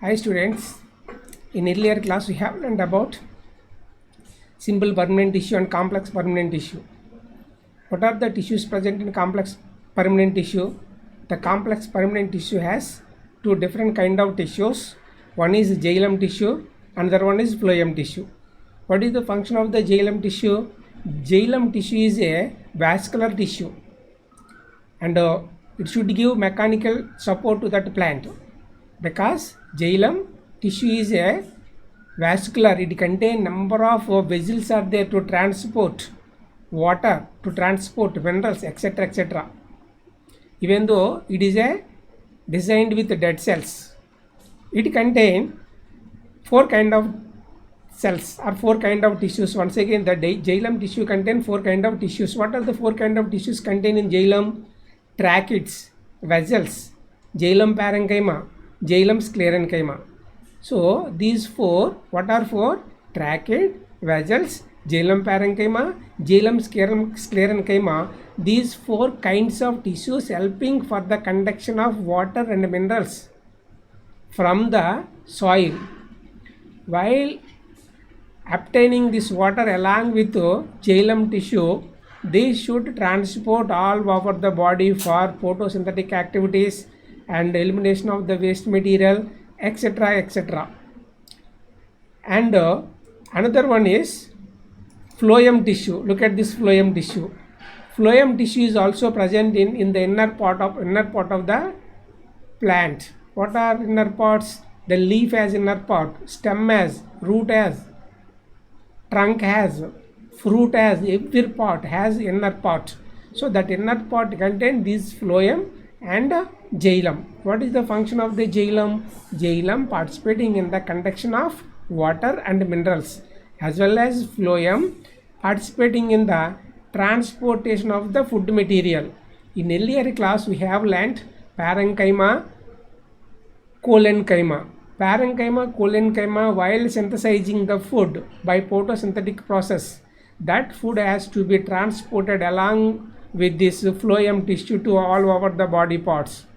Hi students, in earlier class we have learned about simple permanent tissue and complex permanent tissue. What are the tissues present in complex permanent tissue? The complex permanent tissue has two different kind of tissues. One is xylem tissue, another one is phloem tissue. What is the function of the xylem tissue? Xylem tissue is a vascular tissue and it should give mechanical support to that plant because xylem tissue is a vascular. It contains number of vessels are there to transport water, to transport minerals, etc., etc. Even though it is a designed with dead cells, it contains four kind of cells or four kind of tissues. Once again, the xylem tissue contains four kind of tissues. What are the four kind of tissues contained in xylem? Tracheids, vessels, xylem parenchyma, xylem sclerenchyma. So these four, what are four? Tracheid, vessels, xylem parenchyma, xylem sclerenchyma. These four kinds of tissues helping for the conduction of water and minerals from the soil. While obtaining this water along with xylem tissue, they should transport all over the body for photosynthetic activities and elimination of the waste material, etc., etc. And another one is phloem tissue. Look at this phloem tissue. Phloem tissue is also present in the inner part of the plant. What are inner parts? The leaf has inner part, stem has, root has, trunk has, fruit has, every part has inner part. So that inner part contains this phloem and xylem. What is the function of the xylem? Xylem participating in the conduction of water and minerals, as well as phloem participating in the transportation of the food material. In earlier class we have learnt parenchyma, collenchyma. Parenchyma, collenchyma, while synthesizing the food by photosynthetic process, that food has to be transported along with this phloem tissue to all over the body parts.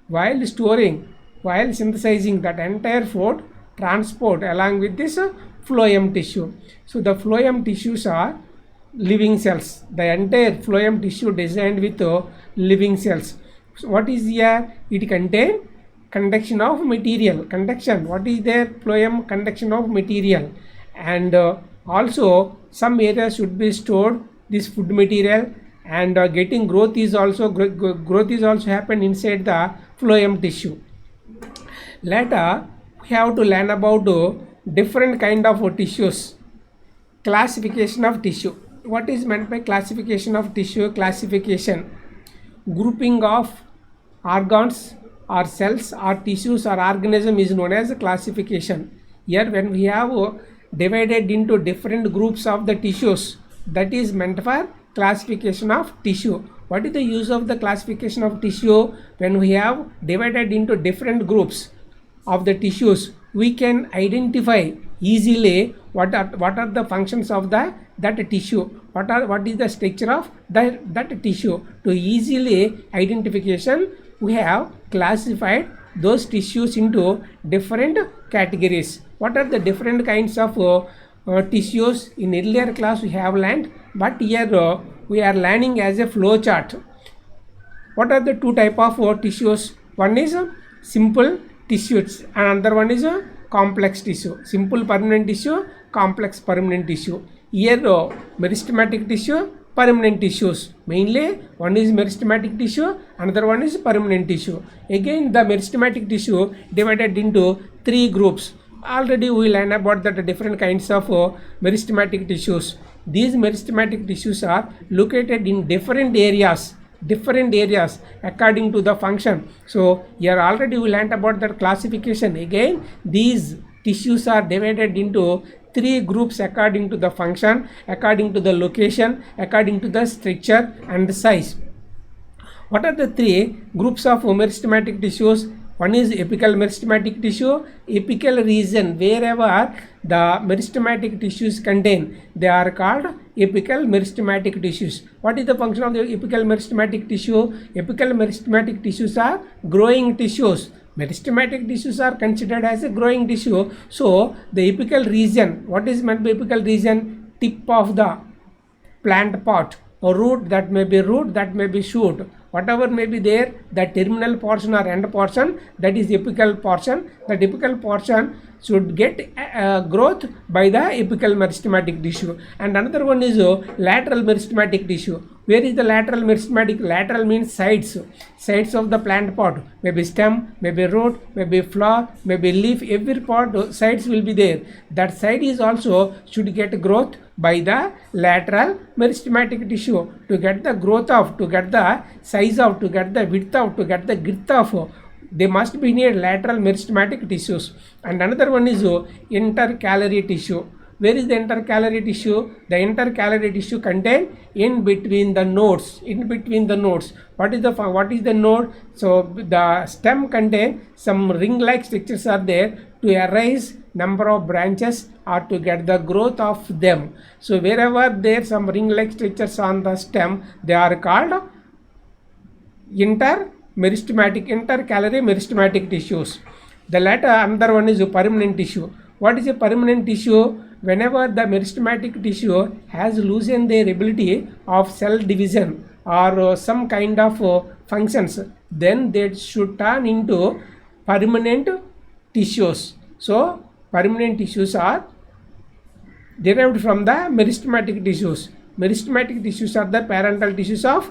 While storing, while synthesizing, that entire food transport along with this phloem tissue. So the phloem tissues are living cells. The entire phloem tissue designed with living cells. So what is here? It contains conduction of material. Conduction, what is there? Phloem, conduction of material. And also some areas should be stored this food material, and getting growth is also happen inside the phloem tissue. Later we have to learn about different kind of tissues. Classification of tissue. What is meant by classification of tissue? Classification, grouping of organs or cells or tissues or organism is known as classification. Here when we have divided into different groups of the tissues, that is meant for classification of tissue. What is the use of the classification of tissue? When we have divided into different groups of the tissues, we can identify easily what are the functions of that tissue, what is the structure of that tissue. To easily identification, we have classified those tissues into different categories. What are the different kinds of tissues? In earlier class we have learned, but here we are learning as a flow chart. What are the two type of tissues? One is simple tissues and another one is complex tissue. Simple permanent tissue, complex permanent tissue. Here meristematic tissue, permanent tissues. Mainly one is meristematic tissue, another one is permanent tissue. Again the meristematic tissue divided into three groups. Already we learned about the different kinds of meristematic tissues. These meristematic tissues are located in different areas according to the function. So here already we learned about that classification. Again these tissues are divided into three groups according to the function, according to the location, according to the structure and the size. What are the three groups of meristematic tissues? One is apical meristematic tissue. Apical region, wherever the meristematic tissues contain, they are called apical meristematic tissues. What is the function of the apical meristematic tissue? Apical meristematic tissues are growing tissues Meristematic tissues are considered as a growing tissue. So the apical region, what is meant by apical region? Tip of the plant pot or root, that may be root, that may be shoot, whatever may be there, the terminal portion or end portion, that is apical portion. The apical portion should get growth by the apical meristematic tissue. And another one is lateral meristematic tissue. Where is the lateral meristematic? Lateral means sides of the plant pot, maybe stem, maybe root, maybe flower, maybe leaf. Every pot sides will be there. That side is also should get growth by the lateral meristematic tissue. To get the growth of, to get the size of, to get the width of, to get the girth of, they must be near lateral meristematic tissues. And another one is intercalary tissue. Where is the intercalary tissue? The intercalary tissue contain in between the nodes. In between the nodes. What is the node? So the stem contain some ring-like structures are there to arise number of branches or to get the growth of them. So wherever there some ring-like structures on the stem, they are called intercalary meristematic tissues. The latter, another one is a permanent tissue. What is a permanent tissue? Whenever the meristematic tissue has loosened their ability of cell division or some kind of functions, then they should turn into permanent tissues. So permanent tissues are derived from the meristematic tissues. Meristematic tissues are the parental tissues of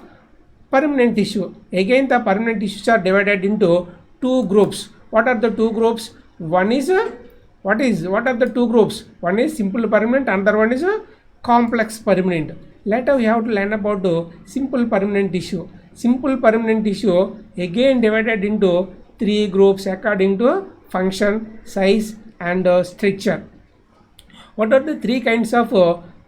permanent tissue. Again, the permanent tissues are divided into two groups. What are the two groups? One is what are the two groups? One is simple permanent, another one is a complex permanent. Later we have to learn about simple permanent tissue. Simple permanent tissue again divided into three groups according to function, size and structure. What are the three kinds of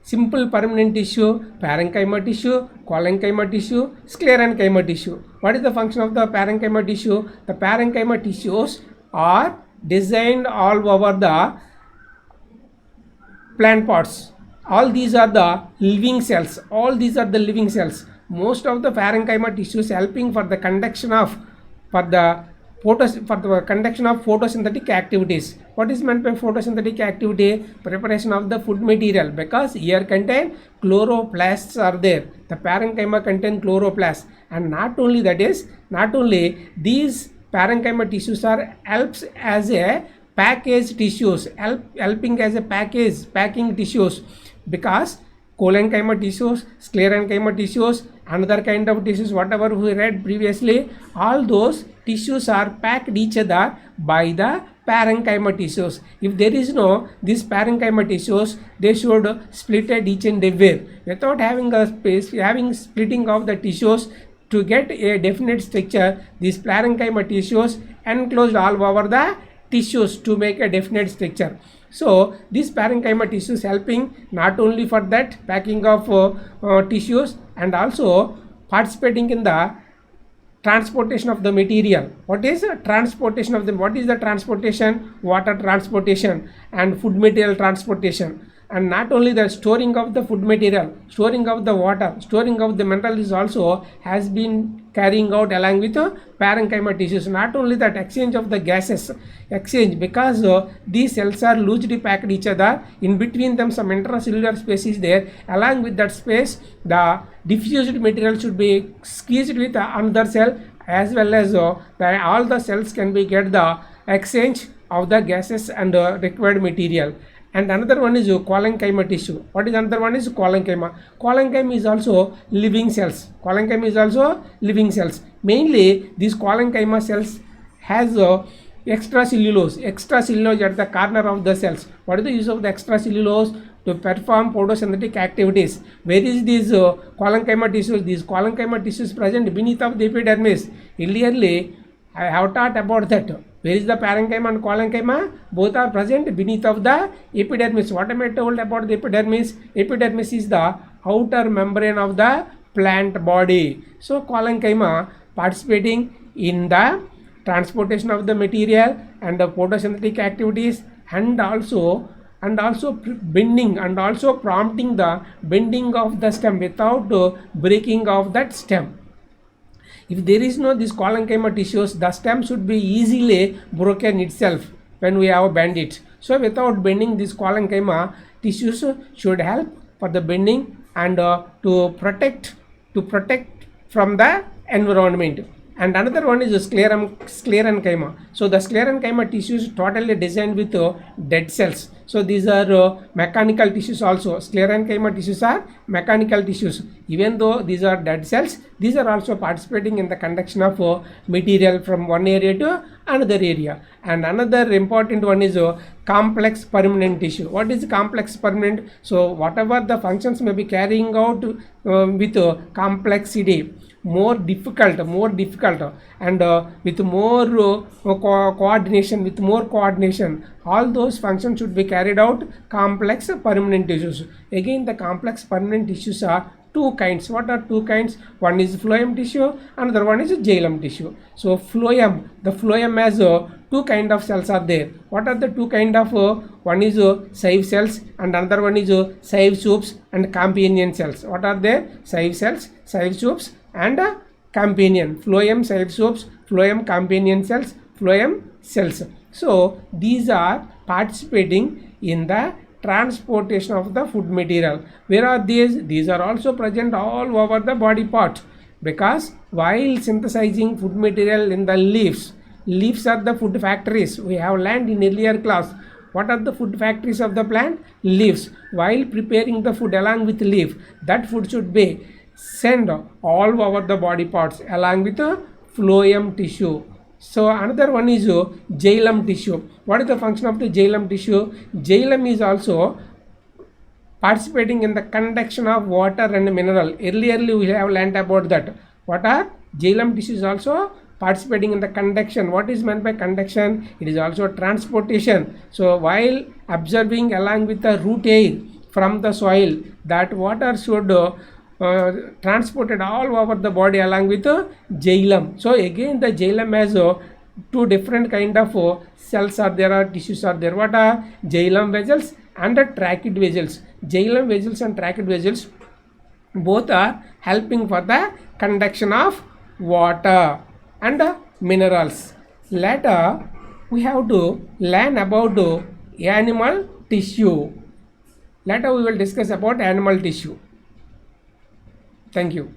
simple permanent tissue? Parenchyma tissue, collenchyma tissue, sclerenchyma tissue. What is the function of the parenchyma tissue? The parenchyma tissues are designed all over the plant pots. All these are the living cells. All these are the living cells. Most of the parenchyma tissues helping for the conduction of photosynthetic activities. What is meant by photosynthetic activity? Preparation of the food material, because here contain chloroplasts are there. The parenchyma contain chloroplasts, and not only these parenchyma tissues are helps as a package tissues, helping as a packing tissues, because collenchyma tissues, sclerenchyma tissues, another kind of tissues, whatever we read previously, all those tissues are packed each other by the parenchyma tissues. If there is no these parenchyma tissues, they should split at each and everywhere. Without having a space, having splitting of the tissues to get a definite structure, these parenchyma tissues enclosed all over the tissues to make a definite structure. So these parenchyma tissues helping not only for that packing of tissues and also participating in the transportation of the material. What is transportation of them? What is the transportation? Water transportation and food material transportation. And not only the storing of the food material, storing of the water, storing of the mineral is also has been carrying out along with parenchyma tissues. Not only that, exchange of the gases, because these cells are loosely packed each other, in between them some intracellular space is there. Along with that space, the diffused material should be squeezed with another cell, as well as all the cells can be get the exchange of the gases and required material. And another one is collenchyma tissue. What is another one is collenchyma. Collenchyma is also living cells. Collenchyma is also living cells. Mainly these collenchyma cells has extracellulose at the corner of the cells. What is the use of the extracellulose? To perform photosynthetic activities. Where is these collenchyma tissues? These collenchyma tissues present beneath of the epidermis. Earlierly I have taught about that. Where is the parenchyma and collenchyma? Both are present beneath of the epidermis. What am I told about the epidermis? Epidermis is the outer membrane of the plant body. So collenchyma participating in the transportation of the material and the photosynthetic activities, and also bending and also prompting the bending of the stem without breaking of that stem. If there is no this collenchyma tissues, the stem should be easily broken itself when we have bend it. So without bending this collenchyma tissues should help for the bending and to protect from the environment. And another one is sclerenchyma. So the sclerenchyma tissues totally designed with dead cells. So these are mechanical tissues also. Sclerenchyma tissues are mechanical tissues. Even though these are dead cells, these are also participating in the conduction of material from one area to another area. And another important one is complex permanent tissue. What is complex permanent? So whatever the functions may be carrying out with complexity, more difficult and with more coordination, all those functions should be carried out complex permanent tissues. Again, the complex permanent tissues are two kinds. What are two kinds? One is phloem tissue, another one is xylem tissue. So phloem, the phloem has two kind of cells are there. What are the two kind of one is sieve cells and another one is sieve tubes and companion cells. What are they? Sieve cells, sieve tubes and companion. Phloem, sieve tubes, phloem, companion cells, phloem cells. So these are participating in the transportation of the food material. Where are these? These are also present all over the body part, because while synthesizing food material in the leaves are the food factories. We have learned in earlier class. What are the food factories of the plant? Leaves. While preparing the food along with leaf, that food should be sent all over the body parts along with the phloem tissue. So another one is xylem tissue. What is the function of the xylem tissue? Xylem is also participating in the conduction of water and mineral. Earlier we have learnt about that. What are xylem tissues? Also participating in the conduction. What is meant by conduction? It is also transportation. So while observing along with the root air from the soil, that water should transported all over the body along with xylem. So again the xylem has two different kind of cells are there, or tissues are there. What are xylem vessels and trachid vessels? Xylem vessels and trachid vessels both are helping for the conduction of water and minerals. Later we have to learn about animal tissue. Later we will discuss about animal tissue. Thank you.